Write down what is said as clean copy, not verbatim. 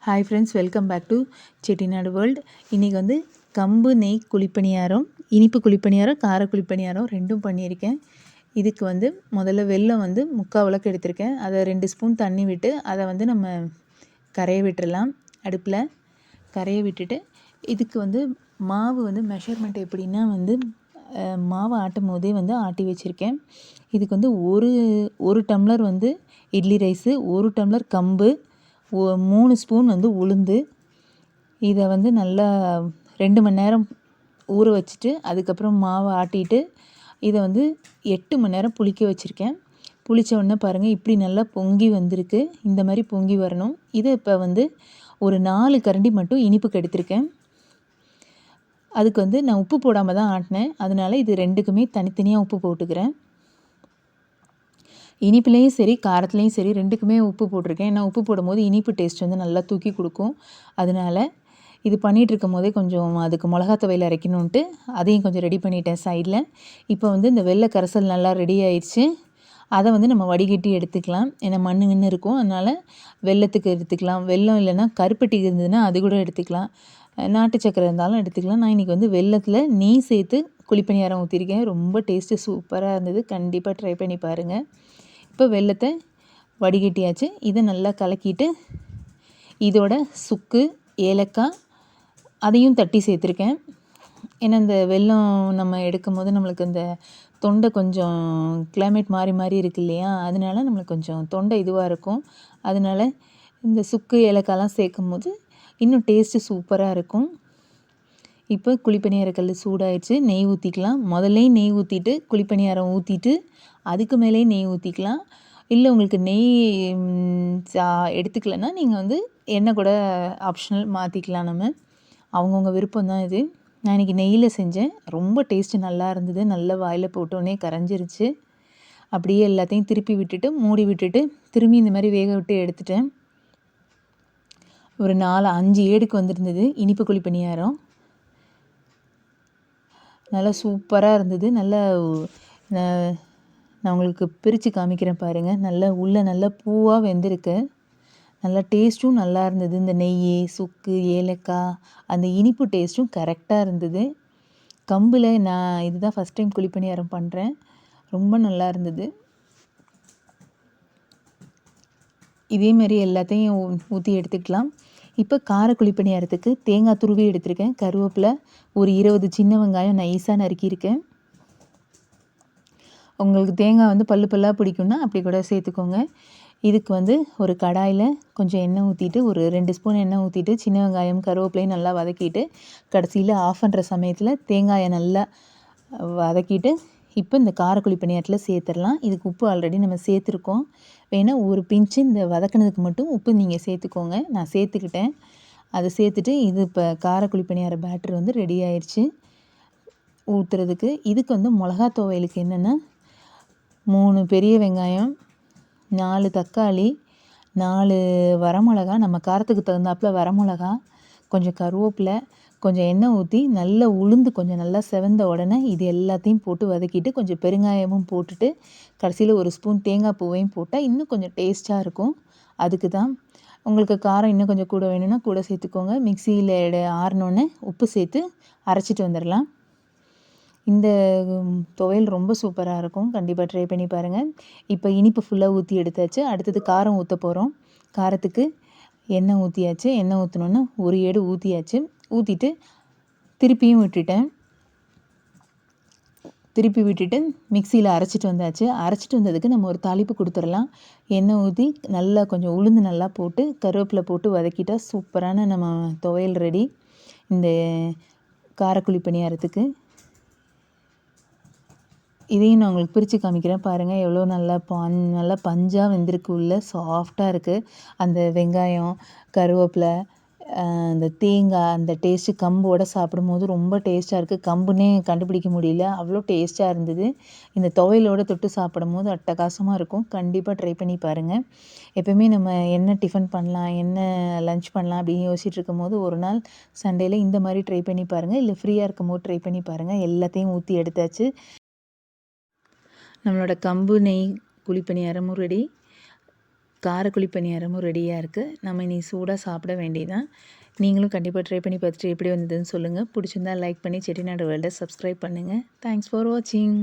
Hi friends, welcome back to Chettinad world. இன்றைக்கி வந்து கம்பு நெய் குழிப்பணியாரம், இனிப்பு குழிப்பணியாரம், கார குழிப்பணியாரம் ரெண்டும் பண்ணியிருக்கேன். இதுக்கு வந்து முதல்ல வெல்லம் வந்து 3/4 விளக்கு எடுத்திருக்கேன். அதை 2 ஸ்பூன் தண்ணி விட்டு அதை வந்து நம்ம கரைய விட்டுறலாம். அடுப்பில் கரைய விட்டுட்டு இதுக்கு வந்து மாவு வந்து மெஷர்மெண்ட் எப்படின்னா வந்து மாவு ஆட்டும் போதே வந்து ஆட்டி வச்சுருக்கேன். இதுக்கு வந்து ஒரு டம்ளர் வந்து இட்லி ரைஸு, 1 டம்ளர் கம்பு, 3 ஸ்பூன் வந்து உளுந்து, இதை வந்து நல்லா 2 மணி நேரம் ஊற வச்சுட்டு அதுக்கப்புறம் மாவை ஆட்டிட்டு இதை வந்து 8 மணி நேரம் புளிக்க வச்சுருக்கேன். புளித்த உடனே பாருங்கள் இப்படி நல்லா பொங்கி வந்திருக்கு. இந்த மாதிரி பொங்கி வரணும். இதை இப்போ வந்து ஒரு 4 கரண்டி மட்டும் இனிப்புக்கு எடுத்திருக்கேன். அதுக்கு வந்து நான் உப்பு போடாமல் தான் ஆட்டினேன். அதனால் இது ரெண்டுக்குமே தனித்தனியாக உப்பு போட்டுக்கிறேன். இனிப்புலேயும் சரி காரத்துலேயும் சரி ரெண்டுக்குமே உப்பு போட்டிருக்கேன். ஏன்னா உப்பு போடும்போது இனிப்பு டேஸ்ட் வந்து நல்லா தூக்கி கொடுக்கும். அதனால் இது பண்ணிகிட்ருக்கும் போதே கொஞ்சம் அதுக்கு மிளகா துவையல் அரைக்கணுன்ட்டு அதையும் கொஞ்சம் ரெடி பண்ணிட்டேன் சைடில். இப்போ வந்து இந்த வெள்ளை கரைசல் நல்லா ரெடி ஆயிடுச்சு. அதை வந்து நம்ம வடிகட்டி எடுத்துக்கலாம். ஏன்னா மண்ணு இருக்கும். அதனால் வெல்லத்துக்கு எடுத்துக்கலாம். வெல்லம் இல்லைன்னா கருப்பட்டி இருந்ததுன்னா அது கூட எடுத்துக்கலாம். நாட்டு சக்கரை இருந்தாலும் எடுத்துக்கலாம். நான் இன்றைக்கி வந்து வெல்லத்தில் நெய் சேர்த்து குழிப்பணியாரம் ஊற்றிருக்கேன். ரொம்ப டேஸ்ட்டு சூப்பராக இருந்தது. கண்டிப்பாக ட்ரை பண்ணி பாருங்கள். இப்போ வெல்லத்தை வடிகட்டியாச்சு. இதை நல்லா கலக்கிட்டு இதோட சுக்கு, ஏலக்காய் அதையும் தட்டி சேர்த்துருக்கேன். ஏன்னா இந்த வெல்லம் நம்ம எடுக்கும் போது நம்மளுக்கு இந்த தொண்டை கொஞ்சம் கிளைமேட் மாறி இருக்கு இல்லையா, அதனால நம்மளுக்கு கொஞ்சம் தொண்டை இதுவாக இருக்கும். அதனால் இந்த சுக்கு ஏலக்காய்லாம் சேர்க்கும் போது இன்னும் டேஸ்ட்டு சூப்பராக இருக்கும். இப்போ குழிப்பணியாரக்கல் சூடாயிடுச்சு. நெய் ஊற்றிக்கலாம். முதல்ல நெய் ஊற்றிட்டு குழிப்பணியாரம் ஊற்றிட்டு அதுக்கு மேலே நெய் ஊற்றிக்கலாம். இல்லை உங்களுக்கு நெய் எடுத்துக்கலைன்னா நீங்கள் வந்து எண்ணெய் கூட ஆப்ஷனல் மாற்றிக்கலாம். நம்ம அவங்கவுங்க விருப்பம் தான் இது. நான் இன்றைக்கி நெய்யில் செஞ்சேன். ரொம்ப டேஸ்ட்டு நல்லா இருந்தது. நல்லா வாயில் போட்டோன்னே கரைஞ்சிருச்சு. அப்படியே எல்லாத்தையும் திருப்பி விட்டுட்டு மூடி விட்டுட்டு திரும்பி இந்த மாதிரி வேக விட்டு எடுத்துட்டேன். ஒரு 4-5 ஏடுக்கு வந்துருந்தது இனிப்பு குழிப்பணியாரம். நல்லா சூப்பராக இருந்தது. நல்லா நான் உங்களுக்கு பிரித்து காமிக்கிறேன் பாருங்கள். நல்லா உள்ளே நல்லா பூவாக வெந்திருக்கு. நல்லா டேஸ்ட்டும் நல்லா இருந்தது. இந்த நெய், சுக்கு, ஏலக்காய் அந்த இனிப்பு டேஸ்ட்டும் கரெக்டாக இருந்தது. கம்பில் நான் இதுதான் ஃபஸ்ட் டைம் குழிப்பணியாரம் பண்ணுறேன். ரொம்ப நல்லா இருந்தது. இதேமாரி எல்லாத்தையும் ஊற்றி எடுத்துக்கலாம். இப்போ கார குழிப்பணியாரத்துக்கு தேங்காய் துருவி எடுத்திருக்கேன். கருவேப்பிலை, ஒரு 20 சின்ன வெங்காயம் நைஸாக நறுக்கியிருக்கேன். உங்களுக்கு தேங்காய் வந்து பல்லாக பிடிக்கும்னா அப்படி கூட சேர்த்துக்கோங்க. இதுக்கு வந்து ஒரு கடாயில் கொஞ்சம் எண்ணெய் ஊற்றிட்டு ஒரு 2 ஸ்பூன் எண்ணெய் ஊற்றிட்டு சின்ன வெங்காயம் கருவேப்பிலையும் நல்லா வதக்கிட்டு கடைசியில் ஆஃப் பண்ணுற சமயத்தில் தேங்காயை நல்லா வதக்கிட்டு இப்போ இந்த கார குழிப்பணியாரத்தில் சேர்த்துடலாம். இதுக்கு உப்பு ஆல்ரெடி நம்ம சேர்த்துருக்கோம். வேணால் ஒரு பிஞ்சு இந்த வதக்கினதுக்கு மட்டும் உப்பு நீங்கள் சேர்த்துக்கோங்க. நான் சேர்த்துக்கிட்டேன். அதை சேர்த்துட்டு இது இப்போ கார குழிப்பணியார பேட்டர் வந்து ரெடி ஆயிடுச்சு ஊற்றுறதுக்கு. இதுக்கு வந்து மிளகா துவையலுக்கு என்னென்னா 3 பெரிய வெங்காயம், 4 தக்காளி, 4 வரமிளகா, நம்ம காரத்துக்கு தகுந்தாப்பில் வரமிளகா, கொஞ்சம் கருவேப்பிலை, கொஞ்சம் எண்ணெய் ஊற்றி நல்லா உளுந்து கொஞ்சம் நல்லா செவந்த உடனே இது எல்லாத்தையும் போட்டு வதக்கிட்டு கொஞ்சம் பெருங்காயமும் போட்டுட்டு கடைசியில் ஒரு ஸ்பூன் தேங்காய் பூவையும் போட்டால் இன்னும் கொஞ்சம் டேஸ்ட்டாக இருக்கும். அதுக்கு தான். உங்களுக்கு காரம் இன்னும் கொஞ்சம் கூட வேணும்னா கூட சேர்த்துக்கோங்க. மிக்சியில் ஆறினோடனே உப்பு சேர்த்து அரைச்சிட்டு வந்துடலாம். இந்த துவையல் ரொம்ப சூப்பராக இருக்கும். கண்டிப்பாக ட்ரை பண்ணி பாருங்கள். இப்போ இனிப்பு ஃபுல்லாக ஊற்றி எடுத்தாச்சு. அடுத்தது காரம் ஊற்ற போகிறோம். காரத்துக்கு எண்ணெய் ஊற்றியாச்சு. எண்ணெய் ஊற்றினோன்னா ஒரு ஏடு ஊற்றியாச்சு. ஊற்றிட்டு திருப்பியும் விட்டுட்டேன். திருப்பி விட்டுட்டு மிக்சியில் அரைச்சிட்டு வந்தாச்சு. அரைச்சிட்டு வந்ததுக்கு நம்ம ஒரு தாளிப்பு கொடுத்துடலாம். எண்ணெய் ஊற்றி நல்லா கொஞ்சம் உளுந்து நல்லா போட்டு கருவேப்பிலை போட்டு வதக்கிட்டால் சூப்பரான நம்ம துவையல் ரெடி. இந்த காரக்குழி பணியாரத்துக்கு இதையும் நான் உங்களுக்கு பிரித்து காமிக்கிறேன் பாருங்கள். எவ்வளோ நல்லா பஞ்சாக வெந்திருக்கு. உள்ள சாஃப்டாக இருக்குது. அந்த வெங்காயம், கருவேப்பிலை, அந்த தேங்காய் அந்த டேஸ்ட்டு கம்போடு சாப்பிடும்போது ரொம்ப டேஸ்ட்டாக இருக்குது. கம்புன்னே கண்டுபிடிக்க முடியல, அவ்வளோ டேஸ்ட்டாக இருந்தது. இந்த துவையலோடு தொட்டு சாப்பிடும்போது அட்டகாசமாக இருக்கும். கண்டிப்பாக ட்ரை பண்ணி பாருங்கள். எப்போயுமே நம்ம என்ன டிஃபன் பண்ணலாம், என்ன லன்ச் பண்ணலாம் அப்படின்னு யோசிச்சுட்டு இருக்கும்போது ஒரு நாள் சண்டேயில் இந்த மாதிரி ட்ரை பண்ணி பாருங்கள். இல்லை ஃப்ரீயாக இருக்கும்போது ட்ரை பண்ணி பாருங்கள். எல்லாத்தையும் ஊற்றி எடுத்தாச்சு. நம்மளோட கம்பு நெய் குழிப்பணியாரமும் ரெடி. காரக்குழி பணியாரமும் ரெடியாக இருக்குது. நம்ம இனி சூடாக சாப்பிட வேண்டியதான். நீங்களும் கண்டிப்பாக ட்ரை பண்ணி பார்த்துட்டு எப்படி வந்ததுன்னு சொல்லுங்கள். பிடிச்சிருந்தா லைக் பண்ணி செட்டிநாடு வேர்ல்டை சப்ஸ்கிரைப் பண்ணுங்கள். தேங்க்ஸ் ஃபார் வாட்சிங்.